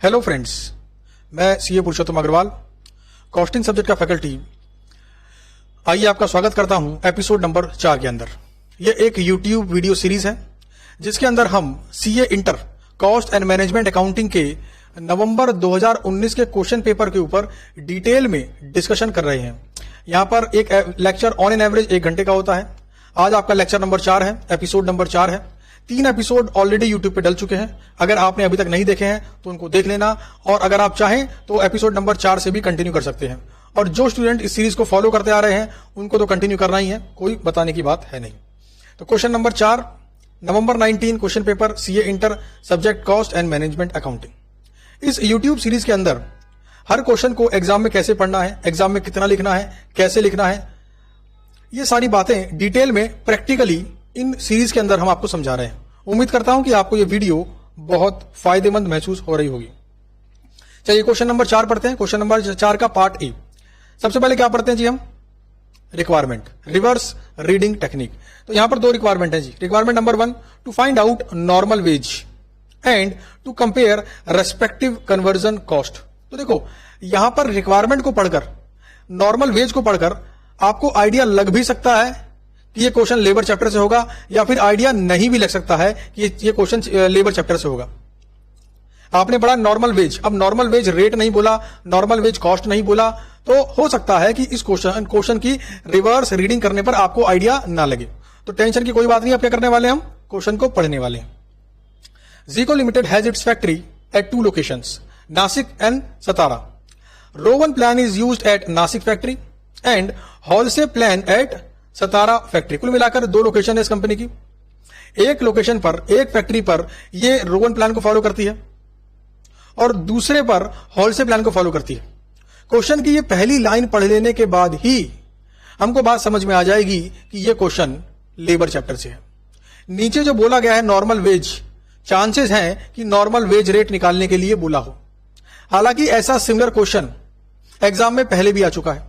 Hello friends, मैं CA पुरुषोत्तम Agarwal, costing subject का faculty. आइए आपका स्वागत करता हूं एपिसोड नंबर 4 के अंदर। यह एक यूट्यूब वीडियो सीरीज है जिसके अंदर हम CA inter cost and management accounting के नवंबर 2019 के क्वेश्चन पेपर के ऊपर डिटेल में डिस्कशन कर रहे हैं। यहां पर एक लेक्चर ऑन एन एवरेज 1 घंटे का होता है। आज आपका लेक्चर नंबर 4 है, एपिसोड नंबर 4 है। 3 एपिसोड ऑलरेडी यूट्यूब पे डल चुके हैं। अगर आपने अभी तक नहीं देखे हैं तो उनको देख लेना, और अगर आप चाहें तो एपिसोड नंबर 4 से भी कंटिन्यू कर सकते हैं। और जो स्टूडेंट इस सीरीज को फॉलो करते आ रहे हैं उनको तो कंटिन्यू करना ही है, कोई बताने की बात है नहीं। तो question number 4, November 19 question paper, CA inter, subject cost and management accounting. इस यूट्यूब सीरीज के अंदर हर क्वेश्चन को एग्जाम में कैसे पढ़ना है, एग्जाम में कितना लिखना है, कैसे लिखना है, ये सारी बातें डिटेल में प्रैक्टिकली इन सीरीज के अंदर हम आपको समझा रहे हैं। उम्मीद करता हूं कि आपको ये वीडियो बहुत फायदेमंद महसूस हो रही होगी। चलिए क्वेश्चन नंबर 4 पढ़ते हैं। क्वेश्चन नंबर 4 का पार्ट ए। सबसे पहले क्या पढ़ते हैं जी हम? Requirement, reverse reading technique. तो यहां पर 2 रिक्वायरमेंट है जी। Requirement number 1, to find out normal wage and to compare respective conversion cost. तो देखो यहां पर रिक्वायरमेंट को पढ़कर, नॉर्मल वेज को पढ़कर आपको आइडिया लग भी सकता है कि ये क्वेश्चन लेबर चैप्टर से होगा, या फिर आइडिया नहीं भी लग सकता है कि ये क्वेश्चन लेबर चैप्टर से होगा। आपने पढ़ा नॉर्मल वेज, अब नॉर्मल वेज रेट नहीं बोला, नॉर्मल वेज कॉस्ट नहीं बोला, तो हो सकता है कि इस क्वेश्चन की रिवर्स रीडिंग करने पर आपको आइडिया ना लगे। तो टेंशन की कोई बात नहीं। अब क्या करने वाले हम? क्वेश्चन को पढ़ने वाले हैं। Zico Limited has its factory at 2 locations, Nasik and Satara. Rowan plan is used at Nasik factory and Halsey plan at Satara factory. कुल मिलाकर 2 लोकेशन है इस कंपनी की। एक लोकेशन पर, एक फैक्ट्री पर ये रोवन प्लान को फॉलो करती है और दूसरे पर हॉलसे प्लान को फॉलो करती है। क्वेश्चन की ये पहली लाइन पढ़ लेने के बाद ही हमको बात समझ में आ जाएगी कि ये क्वेश्चन लेबर चैप्टर से है। नीचे जो बोला गया है नॉर्मल वेज, चांसेस हैं कि नॉर्मल वेज रेट निकालने के लिए बोला हो। हालांकि ऐसा सिमिलर क्वेश्चन एग्जाम में पहले भी आ चुका है,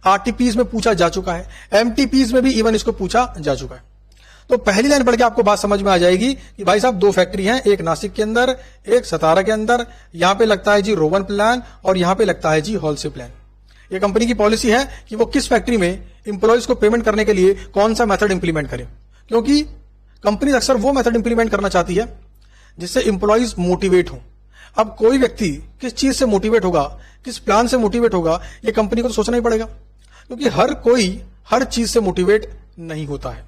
आरटीपीज में पूछा जा चुका है, एमटीपीज में भी इवन इसको पूछा जा चुका है। तो पहली लाइन पढ़ के आपको बात समझ में आ जाएगी कि भाई साहब 2 फैक्ट्री हैं, एक नासिक के अंदर, एक सतारा के अंदर। यहां पे लगता है जी रोवन प्लान और यहां पे लगता है जी हॉलसे प्लान। ये कंपनी की पॉलिसी है कि वो किस फैक्ट्री में इंप्लॉइज को पेमेंट करने के लिए कौन सा मेथड इंप्लीमेंट करे, क्योंकि कंपनी अक्सर वो मेथड इंप्लीमेंट करना चाहती है जिससे इंप्लॉइज मोटिवेट हो। अब कोई व्यक्ति किस चीज से मोटिवेट होगा, किस प्लान से मोटिवेट होगा, ये कंपनी को तो सोचना ही पड़ेगा, क्योंकि हर कोई हर चीज से मोटिवेट नहीं होता है।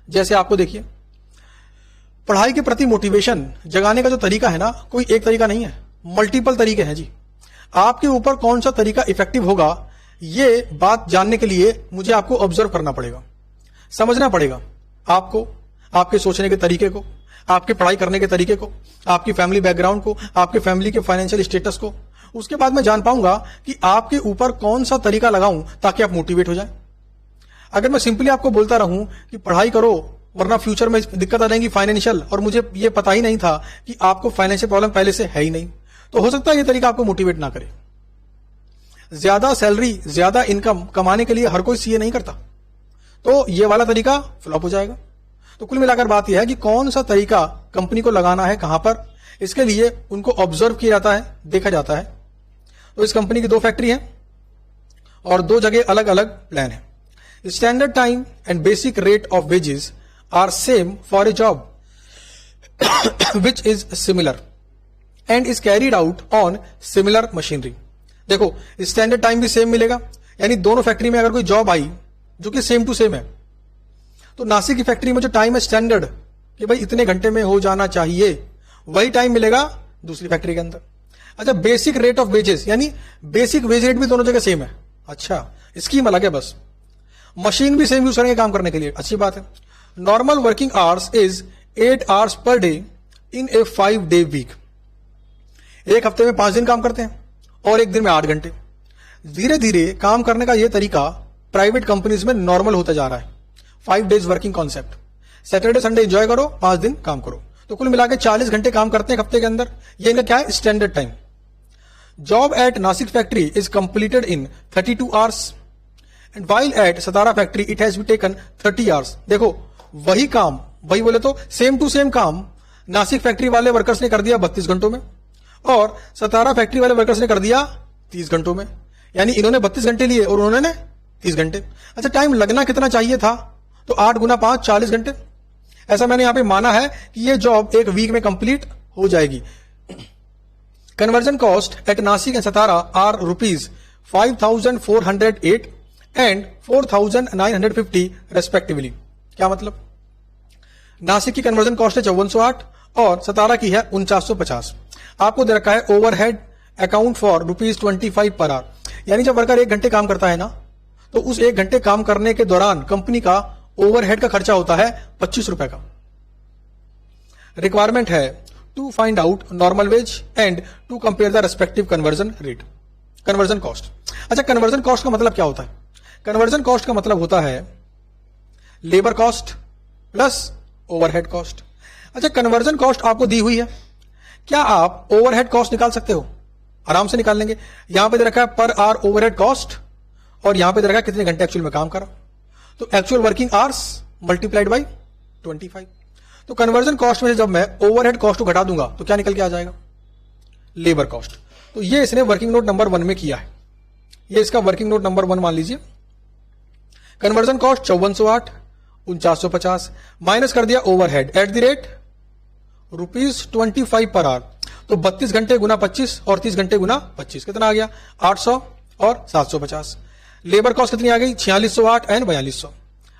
जैसे आपको देखिए, पढ़ाई के प्रति मोटिवेशन जगाने का जो तरीका है ना, कोई एक तरीका नहीं है, मल्टीपल तरीके हैं जी। आपके ऊपर कौन सा तरीका इफेक्टिव होगा, ये बात जानने के लिए मुझे आपको ऑब्जर्व करना पड़ेगा, समझना पड़ेगा आपको, आपके सोचने के तरीके को, आपके पढ़ाई करने के तरीके को, आपकी फैमिली बैकग्राउंड को, आपके फैमिली के फाइनेंशियल स्टेटस को। उसके बाद मैं जान पाऊंगा कि आपके ऊपर कौन सा तरीका लगाऊं ताकि आप मोटिवेट हो जाएं। अगर मैं सिंपली आपको बोलता रहूं कि पढ़ाई करो वरना फ्यूचर में दिक्कत आ जाएगी फाइनेंशियल, और मुझे ये पता ही नहीं था कि आपको फाइनेंशियल प्रॉब्लम पहले से है ही नहीं, तो हो सकता है ये तरीका आपको मोटिवेट ना करे। ज्यादा सैलरी, ज्यादा इनकम कमाने के लिए हर कोई सीए नहीं करता, तो ये वाला तरीका फ्लॉप हो जाएगा। तो कुल मिलाकर बात यह है कि कौन सा तरीका कंपनी को लगाना है, कहां पर, इसके लिए उनको ऑब्जर्व किया जाता है, देखा जाता है। तो इस कंपनी की 2 फैक्ट्री हैं और 2 जगह अलग अलग प्लान है। Standard time and basic rate of wages are same for a job which is similar and is carried out on similar machinery. देखो स्टैंडर्ड टाइम भी सेम मिलेगा, यानी दोनों फैक्ट्री में अगर कोई जॉब आई जो कि सेम टू सेम है, तो नासिक की फैक्ट्री में जो टाइम है स्टैंडर्ड कि भाई इतने घंटे में हो जाना चाहिए, वही टाइम मिलेगा दूसरी फैक्ट्री के अंदर। अच्छा, बेसिक रेट ऑफ वेजेस, यानी बेसिक वेज रेट भी दोनों जगह सेम है। अच्छा, स्कीम अलग है बस, मशीन भी सेम यूज करेंगे काम करने के लिए, अच्छी बात है। Normal working hours is 8 hours per day in a 5 day week. एक हफ्ते में 5 दिन काम करते हैं और एक दिन में 8 घंटे। धीरे धीरे काम करने का यह तरीका प्राइवेट कंपनीज में नॉर्मल होता जा रहा है। 5 days working concept, Saturday Sunday enjoy करो, 5 दिन काम करो, तो कुल मिलाकर 40 घंटे काम करते हैं हफ्ते के अंदर। ये इनका क्या है? Standard time. Job eight Nashik factory is completed in 32 hours and while at Satara factory it has be taken 30 hours. देखो वही काम, वही बोले तो सेम टू सेम काम नासिक फैक्ट्री वाले वर्कर्स ने कर दिया 32 घंटों में, और 17 फैक्ट्री वाले वर्कर्स ने कर दिया 30 घंटों में, यानी इन्होंने 32 घंटे लिए और उन्होंने 30 घंटे। अच्छा, टाइम लगना कितना चाहिए था? तो 8 गुना 5 40 घंटे। ऐसा मैंने यहां पे माना है कि ये जॉब एक वीक में कंप्लीट हो जाएगी। Conversion cost at Nashik and Satara are ₹5,408 and 4,950 respectively. क्या मतलब? नासिक की कन्वर्जन कॉस्ट है 5408 और सतारा की है 4950। आपको दे रखा है overhead account for ₹25 per hour, यानी जब वर्कर 1 घंटे काम करता है ना, तो उस 1 घंटे काम करने के दौरान कंपनी का ओवरहेड का खर्चा होता है 25 रुपए का। रिक्वायरमेंट है to find out normal wage and to compare the respective conversion rate, conversion cost. अच्छा, कन्वर्जन कॉस्ट का मतलब क्या होता है? कन्वर्जन कॉस्ट का मतलब होता है labour cost plus overhead cost. अच्छा, कन्वर्जन कॉस्ट आपको दी हुई है, क्या आप ओवरहेड कॉस्ट निकाल सकते हो? आराम से निकाल लेंगे। यहां पे दे रखा है पर आवर ओवरहेड कॉस्ट और यहां पे दे रखा है कितने घंटे एक्चुअल में काम करा, तो actual working hours multiplied by 25। तो कन्वर्जन कॉस्ट में से जब मैं ओवरहेड कॉस्ट को घटा दूंगा तो क्या निकल के आ जाएगा? Labour cost. तो ये इसने वर्किंग नोट नंबर 1 में किया है, ये इसका वर्किंग नोट नंबर 1 मान लीजिए। कन्वर्जन कॉस्ट 5408 4950 माइनस कर दिया overhead at the rate ₹25 per hour, तो 32 घंटे गुना 25 और 30 घंटे गुना 25 कितना आ गया? 800 और 750। लेबर कॉस्ट कितनी आ गई? 4608 एंड 4200।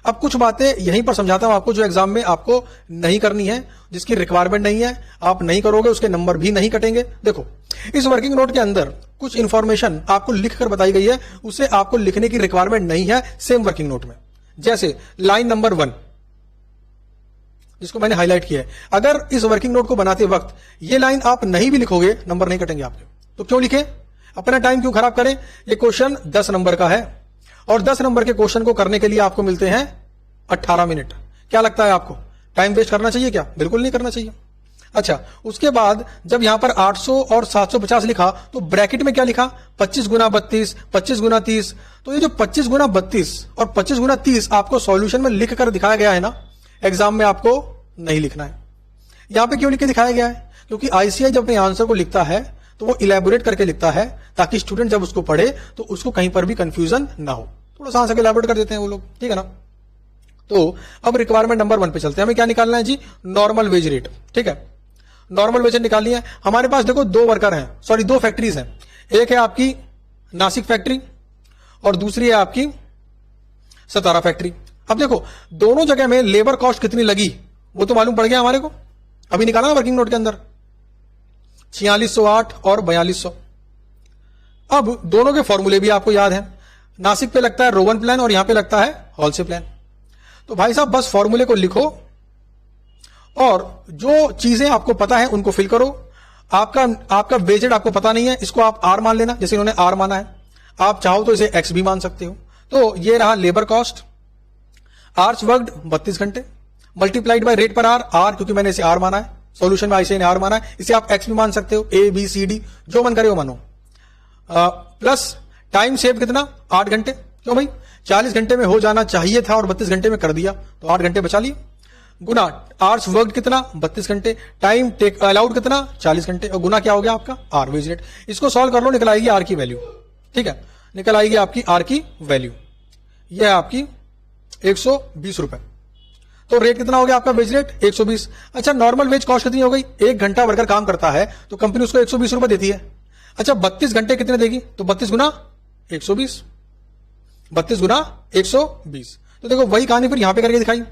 अब कुछ बातें यहीं पर समझाता हूं आपको जो एग्जाम में आपको नहीं करनी है, जिसकी रिक्वायरमेंट नहीं है, आप नहीं करोगे उसके नंबर भी नहीं कटेंगे। देखो, इस वर्किंग नोट के अंदर कुछ इंफॉर्मेशन आपको लिखकर बताई गई है, उसे आपको लिखने की रिक्वायरमेंट नहीं है सेम वर्किंग नोट में। जैसे लाइन नंबर 1 जिसको मैंने हाईलाइट किया है, अगर इस वर्किंग नोट को बनाते वक्त ये लाइन आप नहीं भी लिखोगे नंबर नहीं कटेंगे आपके। तो क्यों लिखे, अपना टाइम क्यों खराब करें? ये क्वेश्चन 10 नंबर का है और 10 नंबर के क्वेश्चन को करने के लिए आपको मिलते हैं 18 मिनट। क्या लगता है आपको टाइम वेस्ट करना चाहिए क्या? बिल्कुल नहीं करना चाहिए। अच्छा, उसके बाद जब यहां पर 800 और 750 लिखा तो ब्रैकेट में क्या लिखा? 25 गुना 32, 25 गुना 30। तो ये जो 25 गुना 32 और 25 गुना 30 आपको सॉल्यूशन में लिख कर दिखाया गया है ना, एग्जाम में आपको नहीं लिखना है। यहां पे क्यों लिख के दिखाया गया है? क्योंकि आईसीआई जब अपने आंसर को लिखता है तो वो इलेबोरेट करके लिखता है ताकि स्टूडेंट जब उसको पढ़े तो उसको कहीं पर भी कंफ्यूजन ना हो। थोड़ा सा आंसर इलेबोरेट कर देते हैं वो लोग, ठीक है ना। तो अब रिक्वायरमेंट नंबर 1 पे चलते हैं। हमें क्या निकालना है जी? Normal wage rate. ठीक है, नॉर्मल वेज निकालनी है। हमारे पास देखो 2 वर्कर हैं, सॉरी 2 फैक्ट्रीज हैं। एक है आपकी नासिक फैक्ट्री और दूसरी है आपकी सतारा फैक्ट्री। अब देखो दोनों जगह में लेबर कॉस्ट कितनी लगी वो तो मालूम पड़ गया हमारे को, अभी निकाला ना वर्किंग नोट के अंदर, 4608 और 4200। अब दोनों के फॉर्मूले भी आपको याद है। नासिक पे लगता है रोवन प्लान और यहां पे लगता है हॉलसे प्लान। तो भाई साहब बस फॉर्मूले को लिखो और जो चीजें आपको पता है उनको फिल करो। आपका वेजेड आपको पता नहीं है, इसको आप आर मान लेना, जैसे इन्होंने आर माना है। आप चाहो तो इसे एक्स भी मान सकते हो। तो ये रहा लेबर कॉस्ट, आवर्स वर्कड 32 घंटे मल्टीप्लाइड बाय रेट पर आर क्योंकि मैंने इसे आर माना है, सॉल्यूशन में आईसीआई ने आर माना है, इसे आप एक्स भी मान सकते हो, ए बी सी डी जो मन करे वो मानो। प्लस टाइम सेव कितना? 8 घंटे। क्यों भाई? 40 घंटे में हो जाना चाहिए था और 32 घंटे में कर दिया तो 8 घंटे बचा लिए। गुना आवर्स वर्कड कितना? 32 घंटे। टाइम टेक अलाउड कितना? 40 घंटे। और गुना क्या हो गया आपका? R wage rate. इसको सॉल्व कर लो, निकल आएगी आर की वैल्यू। ठीक है, निकल आएगी आपकी आर की वैल्यू, यह है आपकी 120 रुपए। तो रेट कितना हो गया आपका? Wage rate 120। अच्छा, नॉर्मल वेज कॉस्ट कितनी हो गई? 1 घंटा वर्कर काम करता है तो कंपनी उसको 120 रुपए देती है। अच्छा, 32 घंटे कितने देगी? तो 32 गुना 120, 32 गुना 120। तो देखो वही कहानी फिर यहां पे करके दिखाई,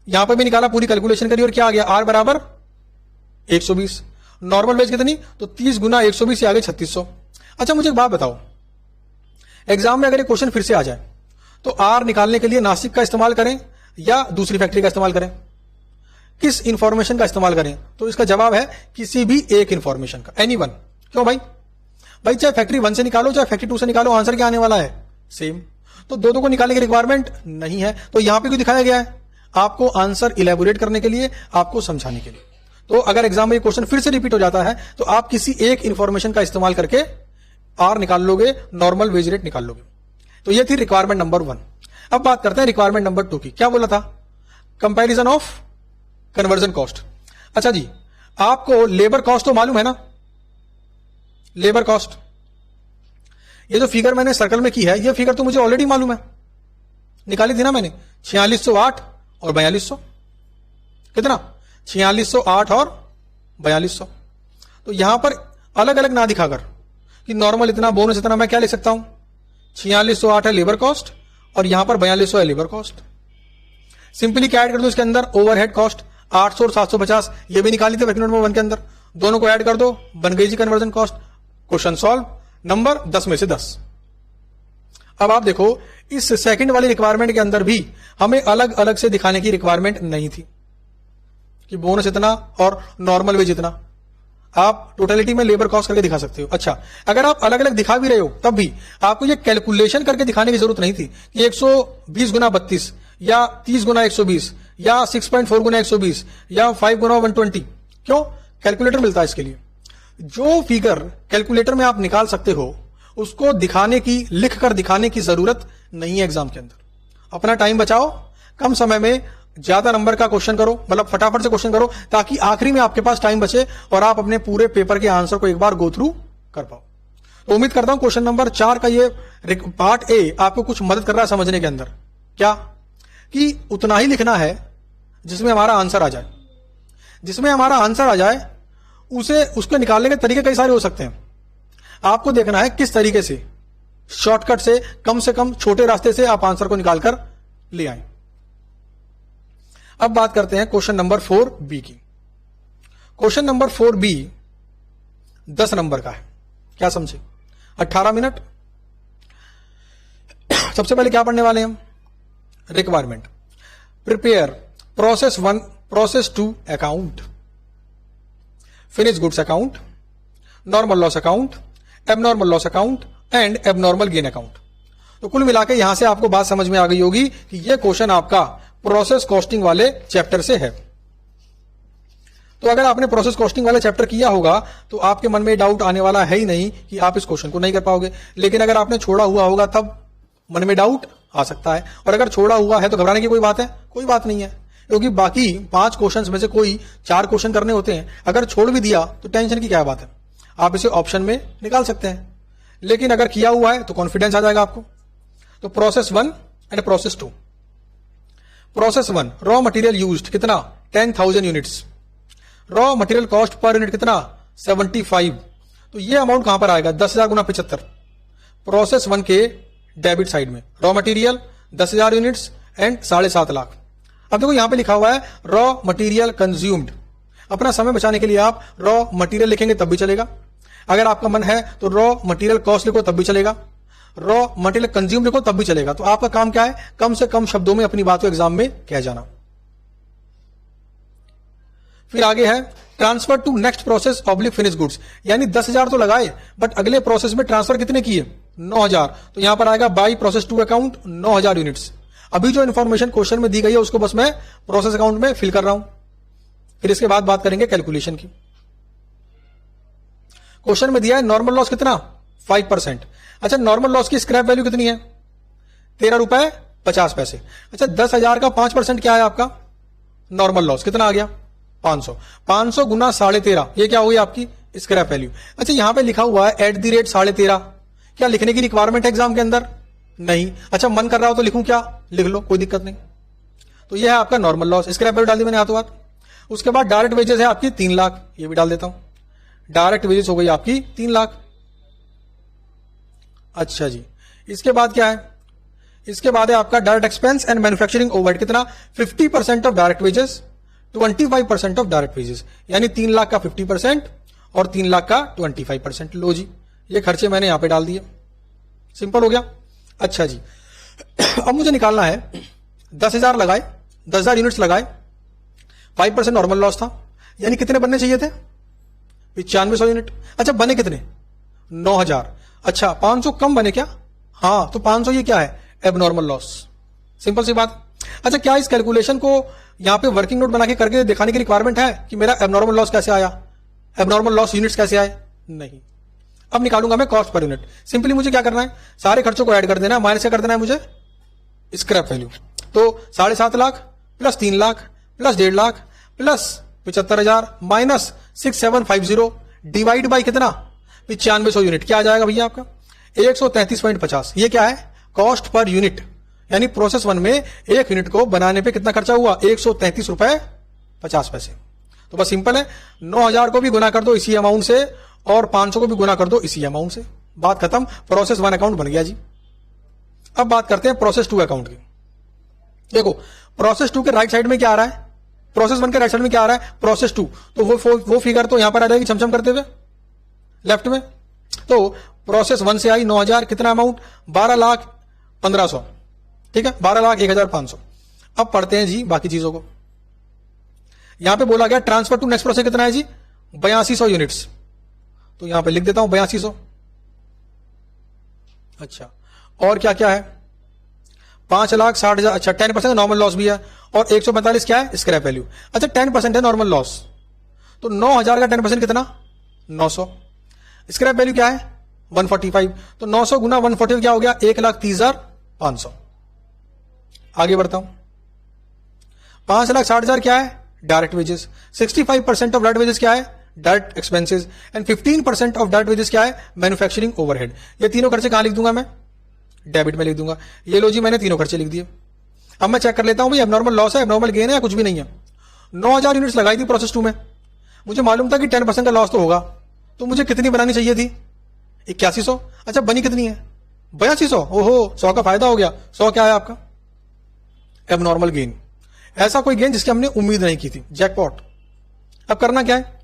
यहां पे भी निकाला, पूरी कैलकुलेशन करी और क्या आ गया? आर बराबर 120। नॉर्मल वेज कितनी? तो 30 गुना 120 से आ गए 3600। अच्छा मुझे एक बात बताओ, एग्जाम में अगर ये क्वेश्चन फिर से आ जाए तो आर निकालने के लिए नासिक का इस्तेमाल करें या दूसरी फैक्ट्री का इस्तेमाल करें? किस इंफॉर्मेशन का इस्तेमाल करें? तो इसका जवाब है किसी भी एक इंफॉर्मेशन का, एनी वन। क्यों भाई? भाई चाहे फैक्ट्री 1 से निकालो चाहे फैक्ट्री 2 से निकालो, आंसर क्या आने वाला है? सेम। तो दो को निकालने की रिक्वायरमेंट नहीं है। तो यहां पे क्यों दिखाया गया है? आपको आंसर इलेबोरेट करने के लिए, आपको समझाने के लिए। तो अगर एग्जाम में ये क्वेश्चन फिर से रिपीट हो जाता है तो आप किसी एक इंफॉर्मेशन का इस्तेमाल करके आर निकाल लोगे, नॉर्मल वेज रेट निकाल लोगे। तो ये थी रिक्वायरमेंट नंबर 1। अब बात करते हैं रिक्वायरमेंट नंबर 2 की। क्या बोला था? Comparison of conversion cost. अच्छा जी, आपको लेबर कॉस्ट तो मालूम है ना, लेबर कॉस्ट। ये जो फिगर मैंने सर्कल में की है, ये फिगर तो मुझे ऑलरेडी मालूम है, निकाली थी ना मैंने, 4608 और 4200। कितना? 4608 और 4200। तो यहां पर अलग अलग ना दिखाकर कि नॉर्मल इतना, बोनस इतना, मैं क्या लिख सकता हूं? 4608 है लेबर कॉस्ट और यहां पर 4200 है लेबर कॉस्ट। सिंपली क्या ऐड कर दो इसके अंदर? ओवरहेड कॉस्ट 800 और 750, ये भी निकाली थी ब्रैकेट नंबर 1 के अंदर, दोनों को ऐड कर दो, बन गई जी conversion cost. Question solve, number 10 में से 10। अब आप देखो, इस सेकंड वाली रिक्वायरमेंट के अंदर भी हमें अलग अलग से दिखाने की रिक्वायरमेंट नहीं थी कि बोनस इतना और नॉर्मल वेज इतना। आप टोटलिटी में लेबर कॉस्ट करके दिखा सकते हो। अच्छा, अगर आप अलग अलग दिखा भी रहे हो तब भी आपको ये कैलकुलेशन करके दिखाने की जरूरत नहीं थी कि 120 गुना 32 या 30 गुना 120 या 6.4 गुना 120 या 5 गुना 120। क्यों? कैलकुलेटर मिलता है इसके लिए। जो फिगर कैलकुलेटर में आप निकाल सकते हो उसको दिखाने की, लिख कर दिखाने की जरूरत नहीं है एग्जाम के अंदर। अपना टाइम बचाओ, कम समय में ज्यादा नंबर का क्वेश्चन करो, मतलब फटाफट से क्वेश्चन करो, ताकि आखिरी में आपके पास टाइम बचे और आप अपने पूरे पेपर के आंसर को एक बार गो थ्रू कर पाओ। तो उम्मीद करता हूं क्वेश्चन नंबर 4 का ये पार्ट ए आपको कुछ मदद कर रहा है समझने के अंदर। क्या? कि उतना ही लिखना है जिसमें हमारा आंसर आ जाए। जिसमें हमारा आंसर आ जाए उसको निकालने के तरीके कई सारे हो सकते हैं। आपको देखना है किस तरीके से, शॉर्टकट से कम छोटे रास्ते से आप आंसर को निकालकर ले आए। अब बात करते हैं क्वेश्चन नंबर 4B की। क्वेश्चन नंबर 4B 10 नंबर का है। क्या समझे? 18 मिनट। सबसे पहले क्या पढ़ने वाले हैं हम? Requirement. Prepare process 1, process 2 account, finish goods account, normal loss account, abnormal loss account and abnormal gain account. तो कुल मिलाकर यहां से आपको बात समझ में आ गई होगी कि यह क्वेश्चन आपका प्रोसेस कॉस्टिंग वाले चैप्टर से है। तो अगर आपने प्रोसेस कॉस्टिंग वाले चैप्टर किया होगा तो आपके मन में डाउट आने वाला है ही नहीं कि आप इस क्वेश्चन को नहीं कर पाओगे। लेकिन अगर आपने छोड़ा हुआ होगा तब मन में डाउट आ सकता है, और अगर छोड़ा हुआ है तो घबराने की कोई बात है? कोई बात नहीं है, क्योंकि बाकी 5 क्वेश्चन में से कोई 4 क्वेश्चन करने होते हैं। अगर छोड़ भी दिया तो टेंशन की क्या बात है, आप इसे ऑप्शन में निकाल सकते हैं। लेकिन अगर किया हुआ है तो कॉन्फिडेंस आ जाएगा आपको। तो process 1 and process 2। Process 1, raw material used कितना? 10,000 units. Raw material cost per unit कितना? 75। तो ये अमाउंट कहां पर आएगा? 10,000 गुना 75। प्रोसेस 1 के डेबिट साइड में raw material 10,000 units and 7.5 lakh. अब देखो यहां पे लिखा हुआ है रॉ मटेरियल कंज्यूम्ड। अपना समय बचाने के लिए आप रॉ मटेरियल लिखेंगे तब भी चलेगा। अगर आपका मन है तो रॉ मटेरियल कॉस्ट लिखो तब भी चलेगा, रॉ मटेरियल कंज्यूम लिखो तब भी चलेगा। तो आपका काम क्या है? कम से कम शब्दों में अपनी बात को एग्जाम में कह जाना। फिर आगे है transfer to next process oblique finish goods, यानी 10,000 तो लगाए बट अगले प्रोसेस में ट्रांसफर कितने किए? 9,000। तो यहां पर आएगा बाई प्रोसेस 2 अकाउंट 9,000 यूनिट्स। अभी जो इंफॉर्मेशन क्वेश्चन में दी गई है उसको बस मैं प्रोसेस अकाउंट में फिल कर रहा हूं। फिर इसके बाद बात करेंगे कैलकुलेशन की। क्वेश्चन में दिया है नॉर्मल लॉस कितना? 5%। अच्छा, नॉर्मल लॉस की स्क्रैप वैल्यू कितनी है? 13 रुपए 50 पैसे। अच्छा, 10,000 का 5% क्या है आपका? नॉर्मल लॉस कितना आ गया? 500। 500 गुना 13.5, ये क्या हुई आपकी स्क्रैप वैल्यू। अच्छा, यहां पे लिखा हुआ है एट द रेट 13.5। क्या लिखने की रिक्वायरमेंट है एग्जाम के अंदर? नहीं। अच्छा, मन कर रहा हो तो लिखूं क्या? लिख लो, कोई दिक्कत नहीं। तो यह है आपका नॉर्मल लॉस, स्क्रैप वैल्यू डाल दी मैंने हाथों हाथ। उसके बाद डायरेक्ट वेजेस है आपकी 3 लाख, ये भी डाल देता हूं। डायरेक्ट वेजेस हो गई आपकी 3 लाख। अच्छा जी, इसके बाद क्या है? इसके बाद है आपका direct expense and manufacturing overhead कितना? 50% of direct wages, 25% of direct wages, यानी 3 लाख का 50% और 3 लाख का 25%। लो जी, ये खर्चे मैंने यहां पे डाल दिए, सिंपल हो गया। अच्छा जी, अब मुझे निकालना है 10,000 लगाए, 10,000 यूनिट्स लगाए, 5% नॉर्मल लॉस था, यानी कितने बनने चाहिए थे? 9500 यूनिट। अच्छा, बने कितने? 9,000। अच्छा, 500 कम बने क्या? हाँ, तो 500 ये क्या है? Abnormal loss. सिंपल सी बात। अच्छा, क्या इस कैलकुलेशन को यहां पे वर्किंग नोट बना के करके दिखाने की रिक्वायरमेंट है कि मेरा एबनॉर्मल लॉस कैसे आया, एबनॉर्मल लॉस यूनिट्स कैसे आए? नहीं। अब निकालूंगा मैं कॉस्ट पर यूनिट। सिंपली मुझे क्या करना है? सारे खर्चों को ऐड कर देना है, माइनस क्या कर देना है मुझे? Scrap value. तो 7.5 lakh plus 3 lakh plus 1.5 lakh plus 75,000 minus 6750 divide by कितना? 9500 यूनिट। क्या आ जाएगा भैया आपका 133.50। ये क्या है कॉस्ट पर यूनिट, यानी प्रोसेस 1 में एक यूनिट को बनाने पे कितना खर्चा हुआ 133 रुपए 50 पैसे। तो बस सिंपल है, 9000 को भी गुना कर दो इसी अमाउंट से और 500 को भी गुना कर दो इसी अमाउंट से, बात खत्म। प्रोसेस 1 अकाउंट बन गया जी। अब बात करते हैं प्रोसेस 2 अकाउंट की। देखो प्रोसेस 2 के राइट साइड में क्या आ रहा है, प्रोसेस 1 के राइट साइड में क्या आ रहा है प्रोसेस 2, तो वो फिगर तो यहां पर आ जाएगी छमछम करते हुए लेफ्ट में। तो प्रोसेस 1 से आई 9000, कितना अमाउंट 12,15,000, ठीक है 12,01,500। अब पढ़ते हैं जी बाकी चीजों को। यहां पे बोला गया ट्रांसफर टू नेक्स्ट प्रोसेस कितना है जी 8200 यूनिट्स, तो यहां पे लिख देता हूं 8200। अच्छा और क्या क्या है 5,60,000, अच्छा 10% नॉर्मल लॉस भी है और 145 क्या है स्क्रैप वैल्यू। अच्छा 10% है नॉर्मल लॉस, तो 9000 का 10% कितना 900। स्क्रैप वैल्यू क्या है 145, तो 900 गुना 140 क्या हो गया 1,30,500। आगे बढ़ता हूं 5,60,000 क्या है direct wages, 65% of direct wages क्या है direct expenses and 15% of direct wages क्या है मैन्युफैक्चरिंग ओवरहेड। ये तीनों खर्चे कहां लिख दूंगा मैं डेबिट में लिख दूंगा। ये लो जी मैंने तीनों खर्चे लिख दिए। अब मैं चेक कर लेता हूं भाई एबनॉर्मल लॉस है एबनॉर्मल गेन है या कुछ भी नहीं है। 9000 यूनिट्स लगाई थी प्रोसेस 2 में, मुझे मालूम था कि 10% का लॉस तो होगा, तो मुझे कितनी बनानी चाहिए थी 8100। अच्छा बनी कितनी है 8200। ओहो 100 का फायदा हो गया। 100 क्या है आपका एबनॉर्मल गेन, ऐसा कोई गेन जिसकी हमने उम्मीद नहीं की थी, जैकपॉट। अब करना क्या है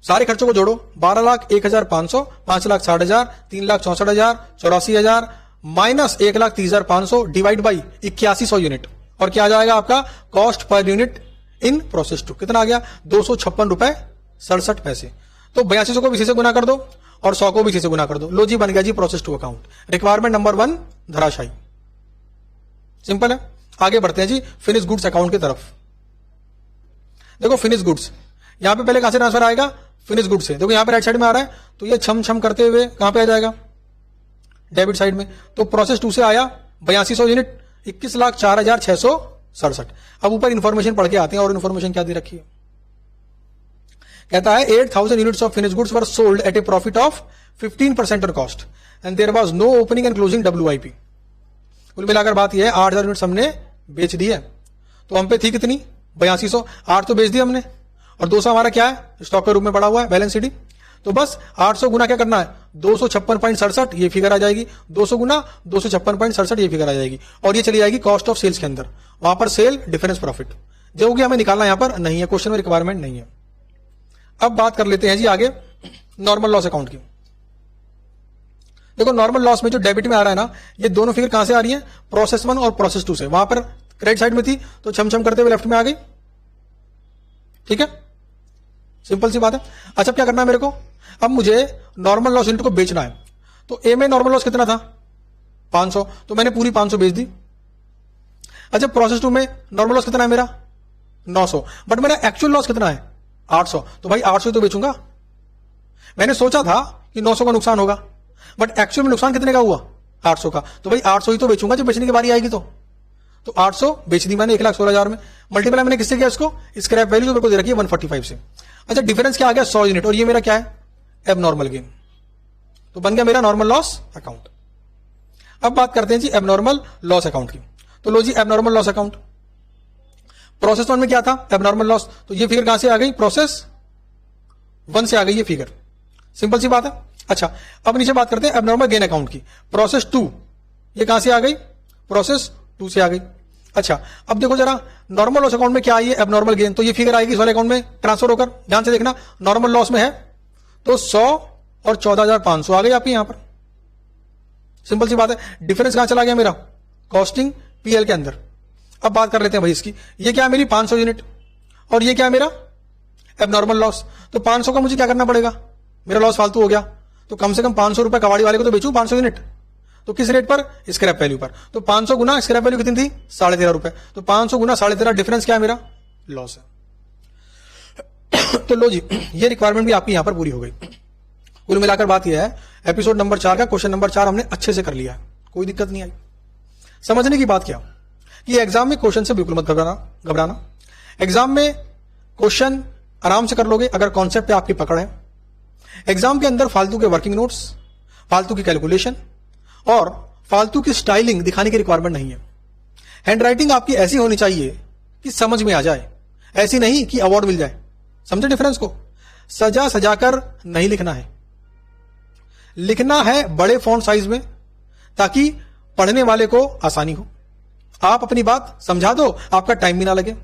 सारे खर्चों को जोड़ो 12,01,500, 5,60,000, 3,64,000, 84,000 माइनस 1,30,500 डिवाइड बाई 8100 यूनिट, और क्या आ जाएगा आपका cost per unit in process 2 कितना आ गया 256 रुपए 67 पैसे। तो 8200 को भी इसी से गुना कर दो और 100 को भी इसी से गुना कर दो। लो जी बन गया जी प्रोसेस 2 अकाउंट। रिक्वायरमेंट नंबर 1 धराशायी, सिंपल है। आगे बढ़ते हैं जी फिनिश गुड्स अकाउंट की तरफ। देखो फिनिश गुड्स यहां पे पहले कहां से ट्रांसफर आएगा फिनिश गुड्स से। देखो यहां पे राइट साइड में आ रहा है, तो ये छम छम करते हुए कहां पे आ जाएगा डेबिट साइड में। तो प्रोसेस 2 से आया 8200 यूनिट 21,04,667। अब ऊपर इंफॉर्मेशन पढ़ के आते हैं और इंफॉर्मेशन क्या दे रखी है। कहता है 8,000 units of finish goods were sold at a profit of 15% on cost and there was no opening and closing WIP। कुल मिलाकर बात यह है 8,000 यूनिट्स हमने बेच दी है, तो हम पे थी कितनी 8200, 8 तो बेच दी हमने और 200 हमारा क्या है स्टॉक के रूप में पड़ा हुआ है बैलेंस शीट। तो बस 800 गुना क्या करना है 256.67 ये फिगर आ जाएगी, 200 गुना 256.67 ये फिगर आ जाएगी और ये चली जाएगी कॉस्ट ऑफ सेल्स के अंदर। वहां पर सेल डिफरेंस प्रॉफिट जो कि हमें निकालना यहां पर नहीं है, क्वेश्चन में रिक्वायरमेंट नहीं है। अब बात कर लेते हैं जी आगे नॉर्मल लॉस अकाउंट की। देखो नॉर्मल लॉस में जो डेबिट में आ रहा है ना, ये दोनों फिगर कहां से आ रही है प्रोसेस 1 और प्रोसेस 2 से। वहां पर क्रेडिट साइड में थी तो छम करते हुए लेफ्ट में आ गई, ठीक है सिंपल सी बात है। अच्छा क्या करना है मेरे को, अब मुझे नॉर्मल लॉस यूनिट को बेचना है। तो ए में नॉर्मल लॉस कितना था 500, तो मैंने पूरी 500 बेच दी। अच्छा प्रोसेस 2 में नॉर्मल लॉस कितना है मेरा 900, बट मेरा एक्चुअल लॉस कितना है 800, तो भाई 800 ही तो बेचूंगा। मैंने सोचा था कि 900 का नुकसान होगा, बट एक्चुअल में नुकसान कितने का हुआ 800 का, तो भाई 800 ही तो बेचूंगा जब बेचने की बारी आएगी। तो 800 बेच दी मैंने 1,16,000 में। मल्टीप्लाई मैंने किससे किया इसको स्क्रैप वैल्यू तो मेरे को दे रखी है 145 से। अच्छा डिफरेंस क्या आ गया 100 यूनिट और ये मेरा क्या है एबनॉर्मल गेन, तो बन गया मेरा नॉर्मल लॉस अकाउंट। अब बात करते हैं जी एबनॉर्मल लॉस अकाउंट की। तो लो जी एबनॉर्मल लॉस अकाउंट प्रोसेस 1 में क्या था एबनॉर्मल लॉस, तो ये फिगर कहां से आ गई प्रोसेस 1 से आ गई ये फिगर, सिंपल सी बात है। अच्छा अब नीचे बात करते हैं एबनॉर्मल गेन अकाउंट की। प्रोसेस 2 ये कहां से आ गई प्रोसेस 2 से आ गई। अच्छा अब देखो जरा नॉर्मल लॉस अकाउंट में क्या आई है एबनॉर्मल गेन, तो ये फिगर आएगी इस वाले अकाउंट में ट्रांसफर होकर। ध्यान से देखना नॉर्मल लॉस में है तो 100 और 14,500 आ गई आपकी यहां पर, सिंपल सी बात है। डिफरेंस कहां चला गया मेरा कॉस्टिंग पीएल के अंदर। अब बात कर लेते हैं भाई इसकी, ये क्या है मेरी 500 यूनिट और ये क्या है मेरा एबनॉर्मल लॉस। तो 500 का मुझे क्या करना पड़ेगा, मेरा लॉस फालतू हो गया, तो कम से कम 500 रुपए कबाड़ी वाले को तो बेचूं 500 यूनिट। तो किस रेट पर स्क्रैप वैल्यू पर, तो 500 गुना स्क्रैप वैल्यू कितनी थी 13.5 रुपए, तो 500 गुना 13.5 डिफरेंस क्या है मेरा लॉस है। तो लो जी ये रिक्वायरमेंट भी आपकी यहां पर पूरी हो गई। कुल मिलाकर बात यह है एपिसोड नंबर 4 का क्वेश्चन नंबर 4 हमने अच्छे से कर लिया है, कोई दिक्कत नहीं आई। समझने की बात क्या कि एग्जाम में क्वेश्चन से बिल्कुल मत घबराना। एग्जाम में क्वेश्चन आराम से कर लोगे अगर कॉन्सेप्ट पे आपकी पकड़ है। एग्जाम के अंदर फालतू के वर्किंग नोट्स, फालतू की कैलकुलेशन और फालतू की स्टाइलिंग दिखाने की रिक्वायरमेंट नहीं है। हैंडराइटिंग आपकी ऐसी होनी चाहिए कि समझ में आ जाए, ऐसी नहीं कि अवार्ड मिल जाए। समझे डिफरेंस को? सजा सजाकर नहीं लिखना है, लिखना है बड़े फॉन्ट साइज में ताकि पढ़ने वाले को आसानी हो। आप अपनी बात समझा दो, आपका टाइम भी ना लगे।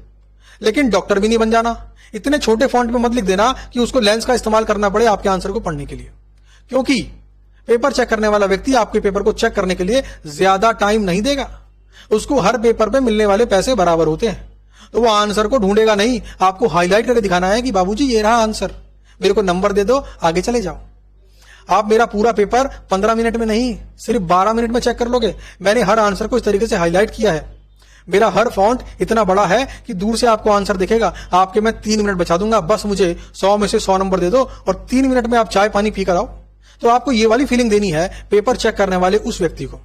लेकिन डॉक्टर भी नहीं बन जाना। इतने छोटे फॉन्ट में मत लिख देना कि उसको लेंस का इस्तेमाल करना पड़े आपके आंसर को पढ़ने के लिए, क्योंकि पेपर चेक करने वाला व्यक्ति आपके पेपर को चेक करने के लिए ज्यादा टाइम नहीं देगा। उसको हर पेपर पे मिलने वाले पैसे बराबर होते हैं, तो वो आंसर को ढूंढेगा नहीं, आपको हाईलाइट करके दिखाना है कि बाबूजी ये रहा आंसर, मेरे को नंबर दे दो, आगे चले जाओ। आप मेरा पूरा पेपर 15 मिनट में नहीं, सिर्फ 12 मिनट में चेक कर लोगे। मैंने हर आंसर को इस तरीके से हाईलाइट किया है। मेरा हर फॉन्ट इतना बड़ा है कि दूर से आपको आंसर दिखेगा। आपके मैं 3 मिनट बचा दूंगा, बस मुझे 100 में से 100 नंबर दे दो और 3 मिनट में आप चाय पानी पी कर आओ। तो आपको ये वाली फीलिंग देनी है पेपर चेक करने वाले उस व्यक्ति को।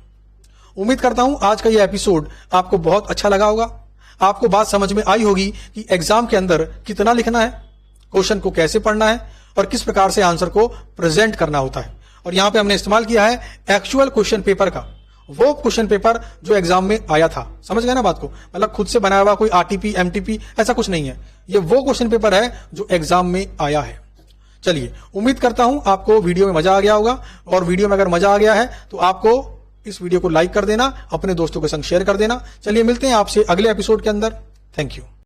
उम्मीद करता हूं आज का ये एपिसोड आपको बहुत अच्छा लगा होगा। आपको बात समझ में आई होगी कि एग्जाम के अंदर कितना लिखना है, क्वेश्चन को कैसे पढ़ना है और किस प्रकार से आंसर को प्रेजेंट करना होता है। और यहां पे हमने इस्तेमाल किया है एक्चुअल क्वेश्चन पेपर का, वो क्वेश्चन पेपर जो एग्जाम में आया था। समझ गए ना बात को? मतलब खुद से बनाया हुआ कोई आरटीपी एमटीपी ऐसा कुछ नहीं है, ये वो क्वेश्चन पेपर है जो एग्जाम में आया है। चलिए, उम्मीद करता हूं आपको वीडियो में मजा आ गया होगा, और वीडियो में अगर मजा आ गया है तो आपको इस वीडियो को लाइक कर देना, अपने दोस्तों के संग शेयर कर देना। चलिए, मिलते हैं आपसे अगले एपिसोड के अंदर। Thank you.